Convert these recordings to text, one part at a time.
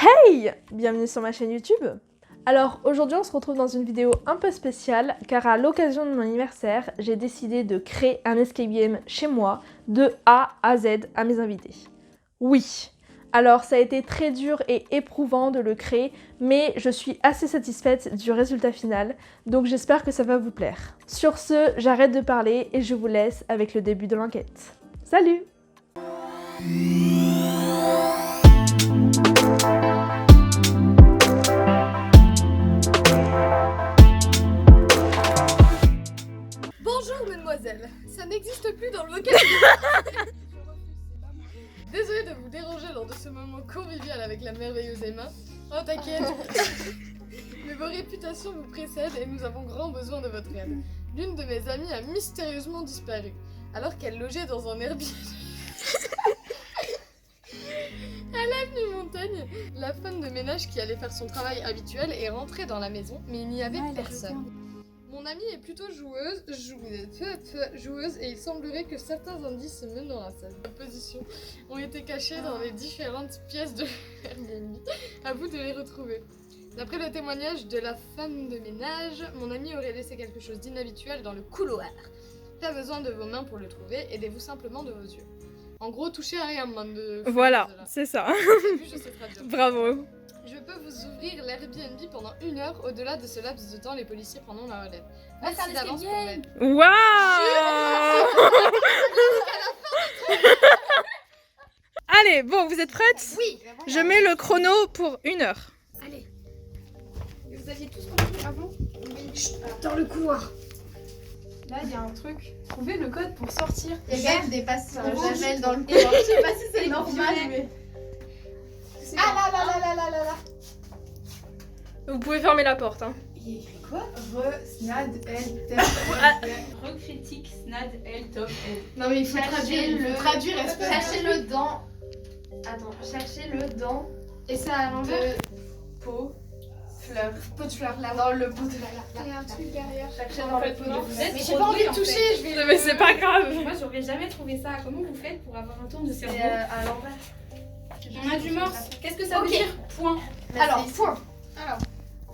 Hey! Bienvenue sur ma chaîne YouTube. Alors aujourd'hui on se retrouve dans une vidéo un peu spéciale car à l'occasion de mon anniversaire, j'ai décidé de créer un escape game chez moi de A à Z à mes invités. Oui, alors ça a été très dur et éprouvant de le créer, mais je suis assez satisfaite du résultat final, donc j'espère que ça va vous plaire. Sur ce, j'arrête de parler et je vous laisse avec le début de l'enquête. Salut! Bonjour mademoiselle, ça n'existe plus dans le vocabulaire. Désolée de vous déranger lors de ce moment convivial avec la merveilleuse Emma. Oh t'inquiète, mais vos réputations vous précèdent et nous avons grand besoin de votre aide. L'une de mes amies a mystérieusement disparu, alors qu'elle logeait dans un Airbnb. À l'avenue Montagne, la femme de ménage qui allait faire son travail habituel est rentrée dans la maison, mais il n'y avait personne. Mon amie est plutôt joueuse et il semblerait que certains indices menant à sa position ont été cachés dans les différentes pièces de Airbnb. À vous de les retrouver. D'après le témoignage de la femme de ménage, mon amie aurait laissé quelque chose d'inhabituel dans le couloir. Pas besoin de vos mains pour le trouver, aidez-vous simplement de vos yeux. En gros, touchez à rien, man de... Voilà, c'est ça. Je sais traduire. Bravo. Je peux vous ouvrir l'Airbnb pendant 1 heure. Au-delà de ce laps de temps, les policiers prendront la relève. Merci d'avance pour l'aide. Waouh! Allez, bon, vous êtes prêtes? Oui. Je mets le chrono pour 1 heure. Allez. Vous aviez tous compris avant? Oui. Dans le couloir. Là, il y a un truc. Trouvez le code pour sortir. Il y a quand même des pastilles de Javel dans le couloir. couloir. Je sais pas si c'est normal, mais... Ah là. Vous pouvez fermer la porte. Hein. Il y a écrit quoi? Recritique, snad, L, top, L. Non mais il faut traduire. Cherchez-le dans. Attends, cherchez-le dans. Et ça à l'envers. Pot, fleur. Pot de fleurs là. Dans le pot de la. Il y a un truc derrière. Cherchez dans le pot de Vous êtes Mais trop j'ai pas envie doués, de en toucher, fait. je vais. Mais c'est pas grave. Moi, j'aurais jamais trouvé ça. Comment vous faites pour avoir un tour de cerveau? C'est à l'envers. On a du morse. Qu'est-ce que ça veut Ok. dire? Point. Alors, point.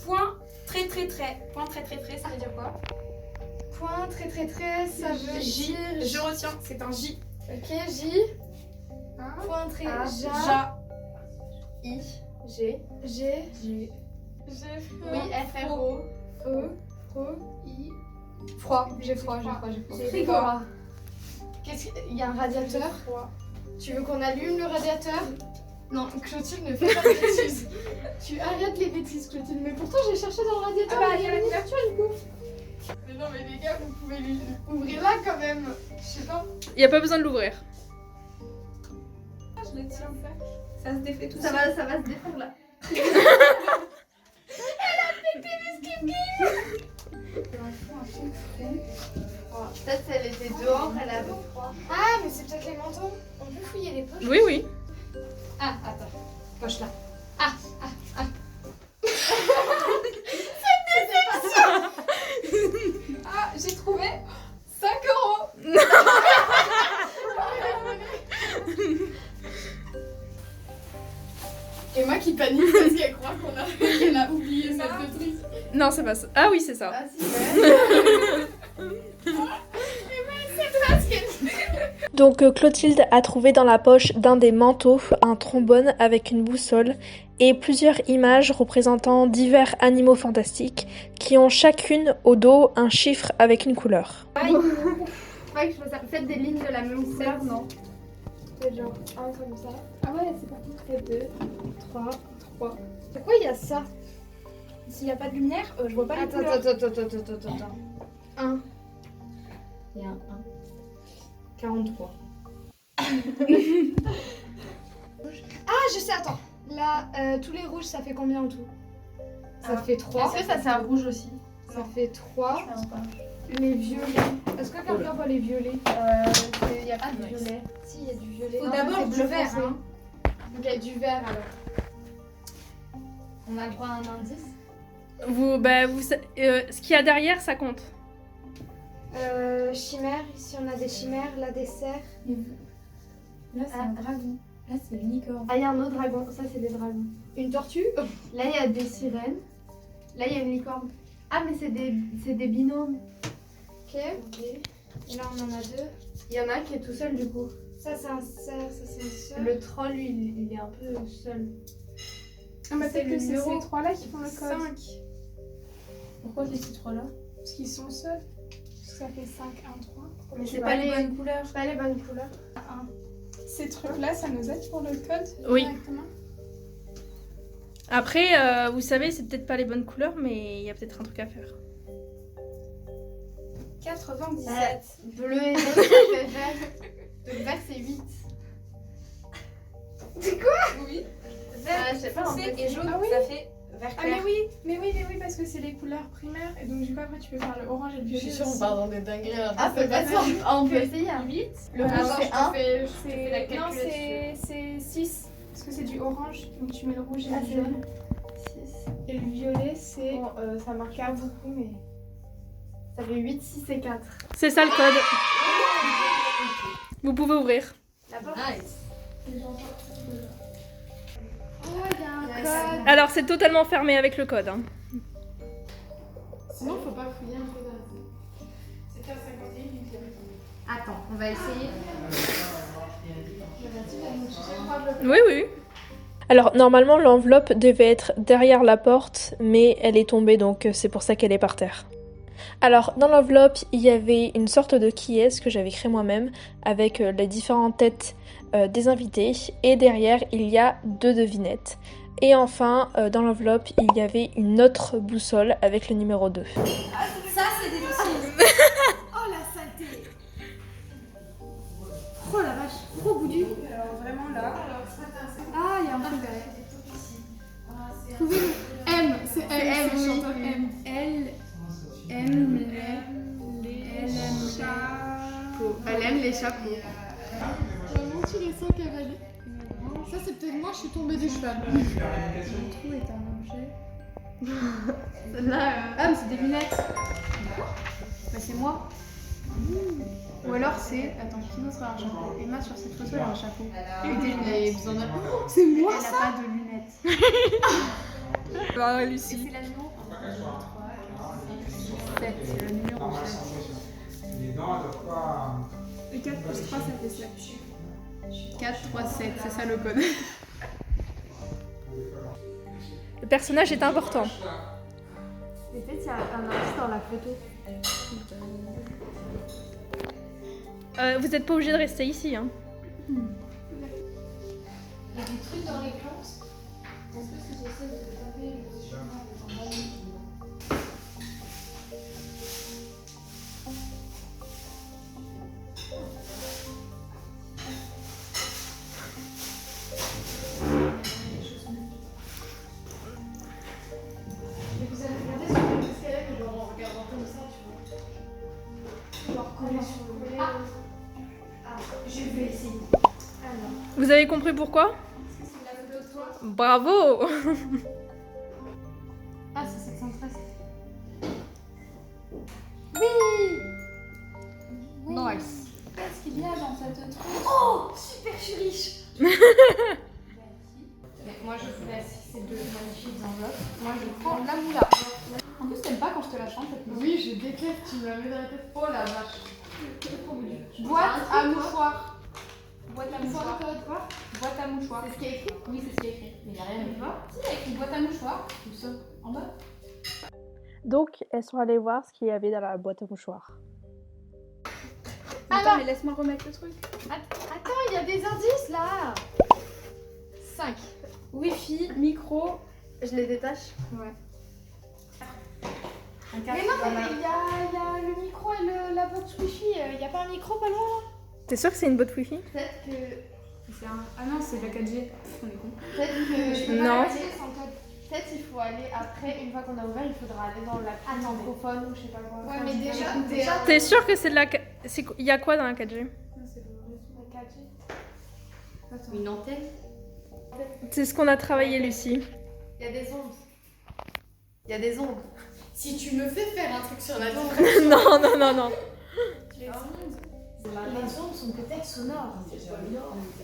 Point, très, Point, très, ça veut dire quoi? Point, très, ça veut J. dire. Je retiens, c'est un J. Ok, J. Point, très, A, ja. I. G. G. G. Oui, F, R, O. O. I. Froid. J'ai froid. Frigo. Qu'est-ce qu'il y a un radiateur? Tu veux qu'on allume le radiateur? Non, Clotilde ne fait pas de bêtises. Tu arrêtes les bêtises, Clotilde. Mais pourtant, j'ai cherché dans le radiateur. il y a la couverture du coup. Mais non, mais les gars, vous pouvez ouvrir là quand même. Je sais pas. Il n'y a pas besoin de l'ouvrir. Je le tiens. Ça se défait tout Ça seul. va se défaire là. Peut-être elle était dehors, elle avait froid. Ah, mais c'est peut-être les manteaux. On peut fouiller les poches. Oui. Ah, attends. Poche là. Ah, j'ai trouvé 5 €. Et moi qui panique parce qu'elle croit qu'elle a oublié cette truc. Non, c'est pas ça. Ah oui, c'est ça. Ah si, ouais. Donc Clotilde a trouvé dans la poche d'un des manteaux un trombone avec une boussole et plusieurs images représentant divers animaux fantastiques qui ont chacune au dos un chiffre avec une couleur. Pas que je fasse ça. Faites des lignes de la même couleur, non? Faites genre 1 comme ça. Ah ouais, c'est parti. Faites 2, 3. Pourquoi il y a ça? S'il n'y a pas de lumière, je vois pas les Attends. couleurs. 1. Il y a un 1. 43. Ah, je sais, attends. Là, tous les rouges, ça fait combien en tout? Ça fait 3. Est-ce que ça c'est un rouge aussi? Ça fait 3. Je pense pas. Les violets. Est-ce que quelqu'un voit les violets? Il n'y a pas de violet. Si, il y a du violet. Faut Non, d'abord c'est du bleu vert, foncé. hein. Donc il y a du vert alors. On a le droit à un indice. Ce qu'il y a derrière, ça compte. Chimère, ici on a des chimères, là des cerfs. Là, c'est un dragon. Là, c'est une licorne. Ah, il y a un autre dragon. Ça, c'est des dragons. Une tortue? Là, il y a des sirènes. Là, il y a une licorne. Ah, mais c'est des binômes. Ok. Et là, on en a deux. Il y en a un qui est tout seul, du coup. Ça, c'est un cerf, ça, c'est un cerf. Le troll, lui, il est un peu seul. Ah, mais C'est peut-être le que c'est numéro ces trois-là qui font le code. 5. Pourquoi ces trois-là? Parce qu'ils sont seuls. Parce que ça fait 5, 1, 3. Mais Tu c'est vois pas les les bonnes couleurs. pas les bonnes couleurs. Ces trucs-là, ça nous aide pour le code? Oui. Directement. Après, vous savez, c'est peut-être pas les bonnes couleurs, mais il y a peut-être un truc à faire. 97. Bleu et jaune, ça fait vert. Donc vert, c'est 8. Oui. Je sais pas, en Foncé fait. et jaune, Ah oui. ça fait vert Ah, clair. mais oui, parce que c'est les couleurs primaires. Et donc, du coup, après, tu peux faire le orange et le violet. aussi. dans des dingueries. Ah, peut-être. On peut essayer. 8. Le rouge, c'est 1. Non, c'est 6. Parce que c'est du orange. Donc, tu mets le rouge et Ah, le c'est jaune. 6. Et le violet, c'est. Bon, ça marche pas beaucoup, mais. Ça fait 8, 6 et 4. C'est ça le code. Vous pouvez ouvrir. La porte. Nice. Oh, il y a un code. Alors, c'est totalement fermé avec le code. Hein. Sinon, faut pas fouiller un peu dans C'était à 51. Attends, on va essayer. Oui, oui. Alors, normalement, l'enveloppe devait être derrière la porte, mais elle est tombée, donc c'est pour ça qu'elle est par terre. Alors, dans l'enveloppe, il y avait une sorte de qui-est que j'avais créé moi-même, avec les différentes têtes des invités, et derrière, il y a 2 devinettes. Et enfin, dans l'enveloppe, il y avait une autre boussole avec le numéro 2. Ça, c'est des dossiers. Oh, la saleté. Oh la vache, trop goûtu. Alors, vraiment là. Ah, il y a un truc derrière. Trouvez le M. C'est M. M, C'est oui. chanteur M. L. M. Les. chapeaux. Elle aime les chapeaux. Vraiment, tu les sens cavaler. Ça, c'est peut-être moi, je suis tombée du cheval. Le trou est un objet. Celle-là, Ah, mais c'est des lunettes. Bah, c'est moi. Ou alors c'est. Attends, qui d'autre a un chapeau? Emma sur cette photo elle a un chapeau. Et des lunettes. C'est moi elle ça? a pas de lunettes. Alors, Et Lucie. c'est la numéro 7, c'est le numéro 7. Et 4 plus 3, ça fait 7. 4, 3, 7, c'est ça le code. Le personnage est important. Et peut-être il y a un indice dans la photo. Vous n'êtes pas obligé de rester ici. Hein. Il y a des trucs dans les plantes. En plus, j'essaie de taper le chemin. Vous avez regardé sur les escaliers, mais genre en regardant comme ça, tu vois. Genre coller sur le. Ah, je vais essayer. Alors. Vous avez compris pourquoi? C'est la photo de toi. Bravo. Ah, c'est 713. Nice. Qu'est-ce qu'il y a dans cette truc? Oh, super, je suis riche. Moi je vous laisse ces deux magnifiques enveloppes. Moi je Prends prends la moula. En plus, t'aimes pas quand je te la chante cette musique. Oui, je déteste, tu me la mets dans la tête. Oh la vache. Boîte à mouchoir. Boîte à Tu vois mouchoir. le code quoi? Boîte à mouchoir. C'est ce qui est écrit. Oui, c'est ce qui est écrit. Mais il n'y a rien à voir. Si, il y a écrit boîte à mouchoir. Tout ça. En bas. Donc, elles sont allées voir ce qu'il y avait dans la boîte à mouchoirs. Attends, mais laisse-moi remettre le truc. Attends, il y a des indices là. 5. Wi-Fi, micro. Je les détache. Ouais. Un Mais casque. non, mais il y a le micro et la box wifi. Il n'y a pas un micro pas loin? T'es sûr que c'est une boîte wifi? Peut-être que. C'est un... Ah non, c'est de la 4G. On est con. Peut-être que. Non. Peut-être il faut aller après, une fois qu'on a ouvert, il faudra aller dans la pile microphone ou je sais pas quoi. Ouais, mais déjà. T'es sûr que c'est de la... Il y a quoi dans la 4G? C'est le 4G. Attends. Une antenne. C'est ce qu'on a travaillé, Lucie. Il y a des ondes. Il y a des ondes. Si tu me fais faire un truc sur la Non, non, non, non. Les ondes, Les ondes sont peut-être sonores.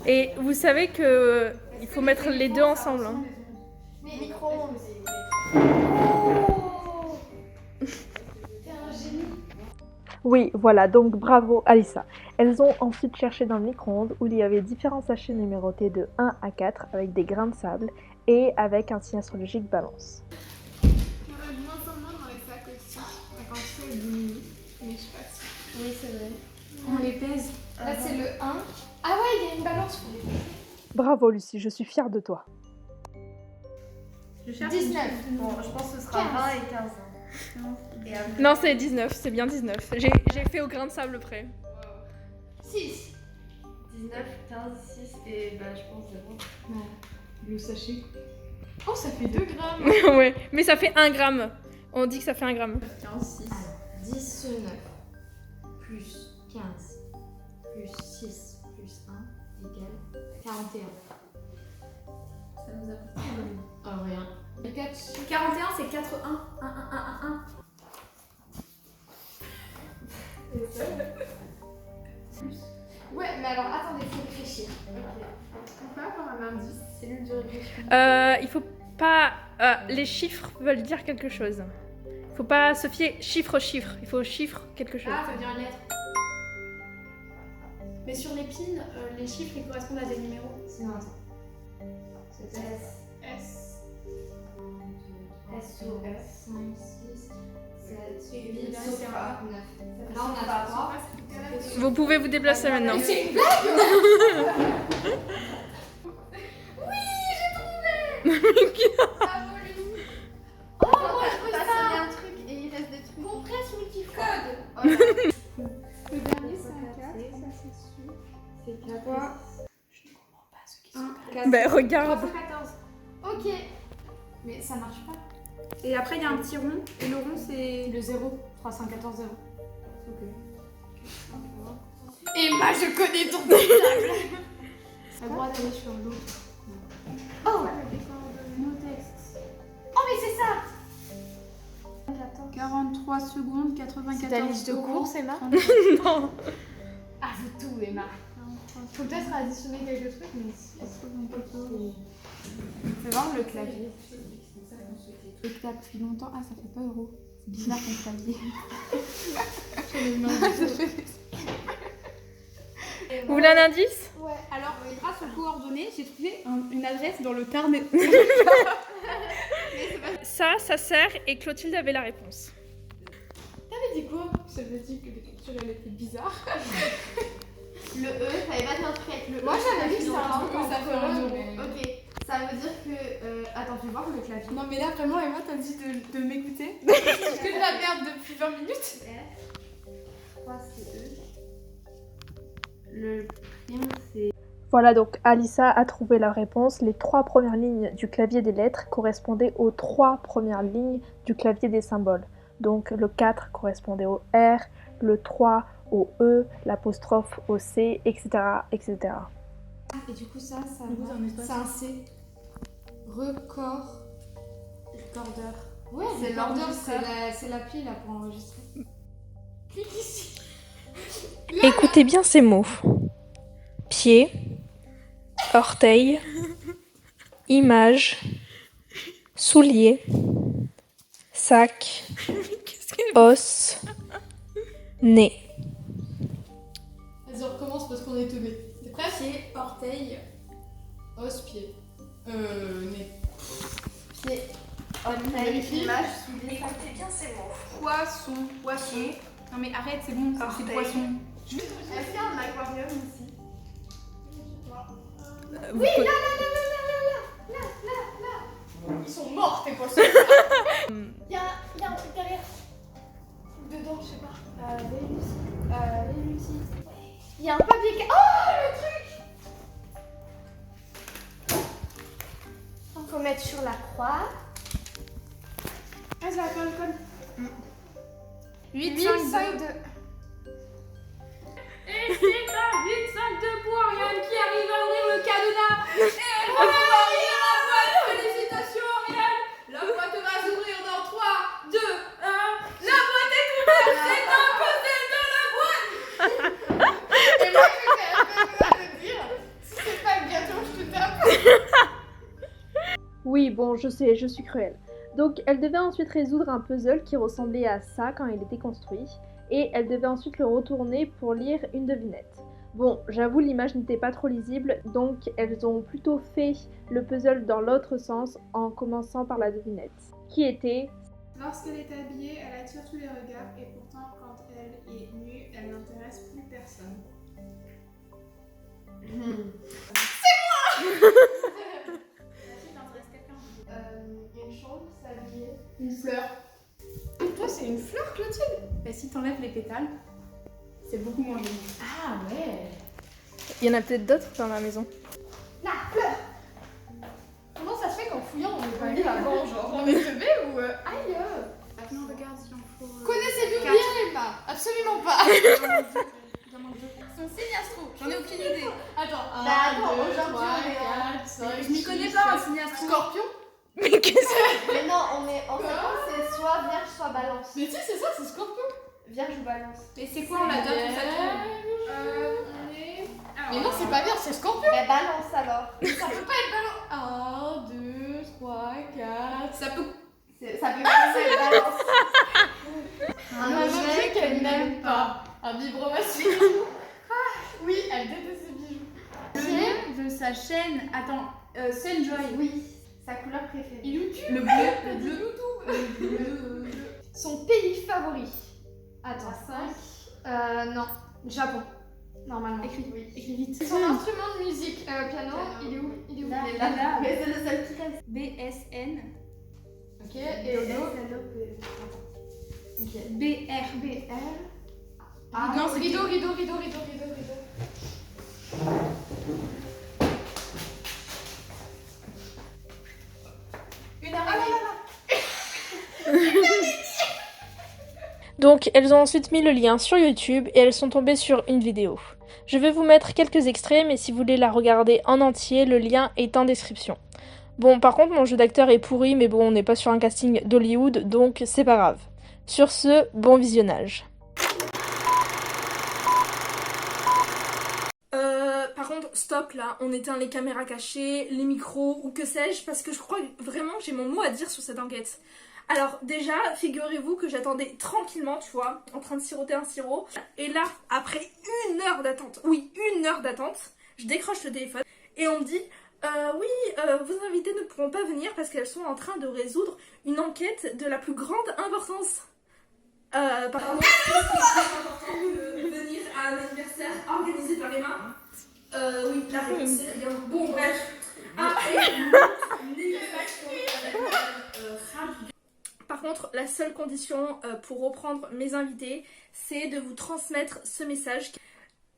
Et vous savez que il faut mettre les deux ensemble. Hein. Mais micro-ondes. T'es un génie. Oui, voilà, donc bravo Alissa. Elles ont ensuite cherché dans le micro-ondes où il y avait différents sachets numérotés de 1 à 4 avec des grains de sable et avec un signe astrologique balance. On a de moins en moins dans les sacs aussi. Quand tu sais, elle diminue. Mais je sais pas si. Oui, c'est vrai. On les pèse. Là, c'est le 1. Ah ouais, il y a une balance pour les peser. Bravo Lucie, je suis fière de toi. 19. Bon, je pense que ce sera 20 et 15. Et après, Non, c'est 19, c'est bien 19. J'ai fait au grain de sable près. 6. 19, 15, 6 et bah je pense 0. Le sachet. Oh, ça fait 2 grammes. Ouais, mais ça fait 1 gramme. On dit que ça fait 1 gramme. 15, 6. 10, 9, plus 15, plus 6, plus 1, égale 41. Ça nous apporte rien. 4. 41, c'est 4, 1, 1, 1, 1, 1. Ouais, mais alors attendez, faut réfléchir. Ok. On peut avoir un indice. Cellule de régression. Il faut pas... les chiffres veulent dire quelque chose. Il faut pas se fier chiffre. Il faut chiffre quelque chose. Ah, ça veut dire une lettre. Mais sur les pins, les chiffres ils correspondent à des numéros. Sinon, attends. C'est S. S. S, O, F, 5, 6, 7, 8, là, 9. c'est Là, on a 3. Vous pouvez vous déplacer maintenant. C'est une blague. Bravo, Lucie. Oh, moi je veux ça. Un truc et il reste des trucs. Compresse multicode. Le dernier, c'est un 4, ça c'est sûr. C'est 4. 3. 4. Ben regarde. 314. Ok. Mais ça marche pas. Et après, il y a un petit rond. Et le rond, c'est le 0. 314, 0. Et moi, je connais ton portable. À droite, aller sur l'autre. Oh. Nos textes. Oh, mais c'est ça. 43 secondes, 94 C'est ta liste de euros, courses, Emma 34. Non. Ah, vous tout, Emma. Faut peut-être additionner quelques trucs, mais si. Fais voir le clavier. Le clap depuis longtemps. Ah, ça fait pas euro. C'est bizarre ton clavier. Vous voulez un indice? Ouais, alors grâce aux coordonnées, j'ai trouvé une adresse dans le Tarn. Ça sert et Clotilde avait la réponse. T'avais dit quoi? Ça veut dire que l'écriture, elle était bizarre. Le E, t'avais pas dit un truc avec le E. Moi, j'avais dit que c'était un longtemps. truc, ça fait un euro. Ok, ça veut dire que. Attends, fais voir le clavier. Non, mais là, vraiment, Emma, t'as dit de m'écouter. C'est que de la merde depuis 20 minutes. 3, c'est E. Le prime, c'est. Voilà, donc Alissa a trouvé la réponse. Les 3 premières lignes du clavier des lettres correspondaient aux 3 premières lignes du clavier des symboles. Donc le 4 correspondait au R, le 3 au E, l'apostrophe au C, etc. etc. Et du coup, ça C'est un C. Record. Recordeur. Ouais, C'est l'order, l'order, c'est l'appli là pour enregistrer. Clique ici. Écoutez bien ces mots. Pied, orteil, image, soulier, sac, os, nez. Vas-y, on recommence parce qu'on est teubés. T'es prêt? Pied, orteil. Os, pied. Nez. Pied, orteil, Vérifie. image, soulier. Écoutez bien ces mots. Poisson. Poisson. Non mais arrête, c'est bon, c'est Orteil. poisson. Est-ce qu'il y a un aquarium ici? Oui, Ils sont morts, tes poissons. Il y a un truc derrière. Dedans, je sais pas. Les Lucie. Il y a un papier. Oh, le truc! Faut mettre sur la croix. Vas-y, colle. 8, 5, 5, 2. Et c'est un 8-5-2 pour Ariane qui arrive à ouvrir le cadenas. Et elle va pouvoir ouvrir la boîte. Félicitations Ariane. La boîte va s'ouvrir dans 3, 2, 1. La boîte est ouverte. C'est un puzzle de la boîte. Bon, je sais, je suis cruelle. Donc, elle devait ensuite résoudre un puzzle qui ressemblait à ça quand il était construit, et elle devait ensuite le retourner pour lire une devinette. Bon, j'avoue, l'image n'était pas trop lisible, donc elles ont plutôt fait le puzzle dans l'autre sens en commençant par la devinette, qui était... Lorsqu'elle est habillée, elle attire tous les regards et pourtant quand elle est nue, elle n'intéresse plus personne. Une chambre, s'habiller. Une fleur. Pour toi, c'est une fleur, Clotilde? Bah, si t'enlèves les pétales, c'est beaucoup moins joli. Ah ouais. Il y en a peut-être d'autres dans la maison. La fleur. Comment ça se fait qu'en fouillant, on n'est pas allé avant, genre on est teubé ou aïe Non, regarde, il en faut. Connaissez-vous bien Emma? Absolument pas. Son signe astro, j'en ai aucune idée. Attends, attends, 1, 2, aujourd'hui, 3, on est 4, 5, Je m'y connais pas un signe astro. Scorpion? Mais qu'est-ce que... Mais non, on est en séquence, c'est soit vierge, soit balance. Mais si, c'est ça, c'est Scorpion. Vierge ou balance. Mais c'est quoi, on la donne pour ça tourne? On est. Mais non, c'est pas bien, c'est Scorpion. Mais balance alors. Ça peut pas être balance. 1, 2, 3, 4. Ça peut. Ça peut pas être balance. Un objet qu'elle n'aime pas. Un vibromasseur. Oui, elle déteste ses bijoux. Le nom de sa chaîne. Attends, Sunjoy. Oui, sa couleur préférée. YouTube. Le bleu. Le bleu. YouTube. Son pays favori. Attends, 5. non. Japon. Normalement. Écris. Oui. Écris vite. Son instrument de musique, piano, il est où? Il est où? Là, Il est là, là. là. Mais c'est le seul qui reste. BSN. Ok, et au dos. BR. BR. Ah, Non, c'est rideau, rideau, rideau, rideau, rideau, rideau. Une araignée. Donc, elles ont ensuite mis le lien sur YouTube et elles sont tombées sur une vidéo. Je vais vous mettre quelques extraits, mais si vous voulez la regarder en entier, le lien est en description. Bon, par contre, mon jeu d'acteur est pourri, mais bon, on n'est pas sur un casting d'Hollywood, donc c'est pas grave. Sur ce, bon visionnage. Par contre, stop là, on éteint les caméras cachées, les micros ou que sais-je, parce que je crois vraiment que j'ai mon mot à dire sur cette enquête. Alors déjà, figurez-vous que j'attendais tranquillement, tu vois, en train de siroter un sirop. Et là, après 1 heure d'attente, oui, 1 heure d'attente, je décroche le téléphone et on me dit vos invités ne pourront pas venir parce qu'elles sont en train de résoudre une enquête de la plus grande importance. Par contre, c'est important de venir à un anniversaire organisé par Emma. Oui, la réponse c'est rien. Bon, bref. Par contre, la seule condition pour reprendre mes invités, c'est de vous transmettre ce message.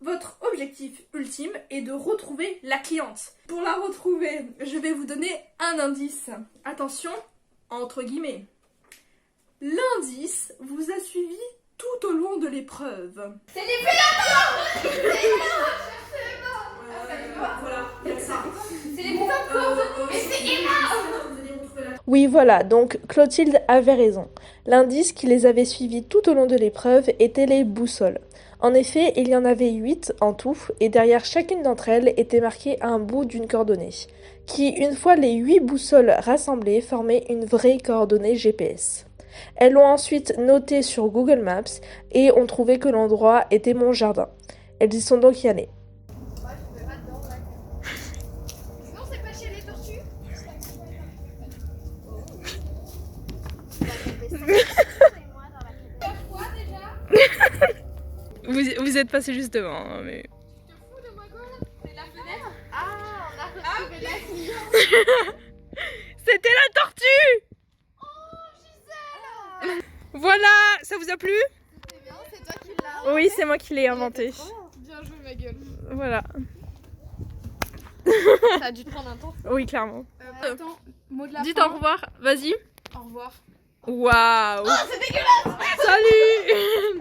Votre objectif ultime est de retrouver la cliente. Pour la retrouver, je vais vous donner un indice. Attention, entre guillemets. L'indice vous a suivi tout au long de l'épreuve. C'est les Voilà, il y a ça. C'est les Mais c'est Emma. Oui, voilà, donc Clotilde avait raison. L'indice qui les avait suivis tout au long de l'épreuve était les boussoles. En effet, il y en avait 8 en tout, et derrière chacune d'entre elles était marqué un bout d'une coordonnée, qui, une fois les 8 boussoles rassemblées, formait une vraie coordonnée GPS. Elles l'ont ensuite noté sur Google Maps et ont trouvé que l'endroit était mon jardin. Elles y sont donc y allées. Non, c'est pas chez les tortues. Vous êtes passé juste devant, hein, mais... Ah, on a retrouvé la cliente. C'était la tortue! Voilà, ça vous a plu? C'est bien, c'est toi qui l'as. Oui, c'est moi qui l'ai inventé. Bien joué, ma gueule. Voilà. Ça a dû te prendre un temps. Oui, clairement. Attends, mot de la Dites fin. au revoir, vas-y. Au revoir. Waouh! Oh, c'est dégueulasse! Salut!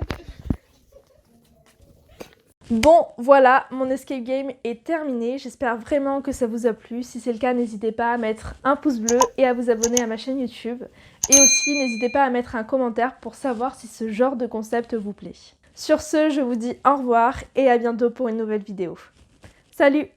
Bon, voilà, mon escape game est terminé. J'espère vraiment que ça vous a plu. Si c'est le cas, n'hésitez pas à mettre un pouce bleu et à vous abonner à ma chaîne YouTube. Et aussi, n'hésitez pas à mettre un commentaire pour savoir si ce genre de concept vous plaît. Sur ce, je vous dis au revoir et à bientôt pour une nouvelle vidéo. Salut!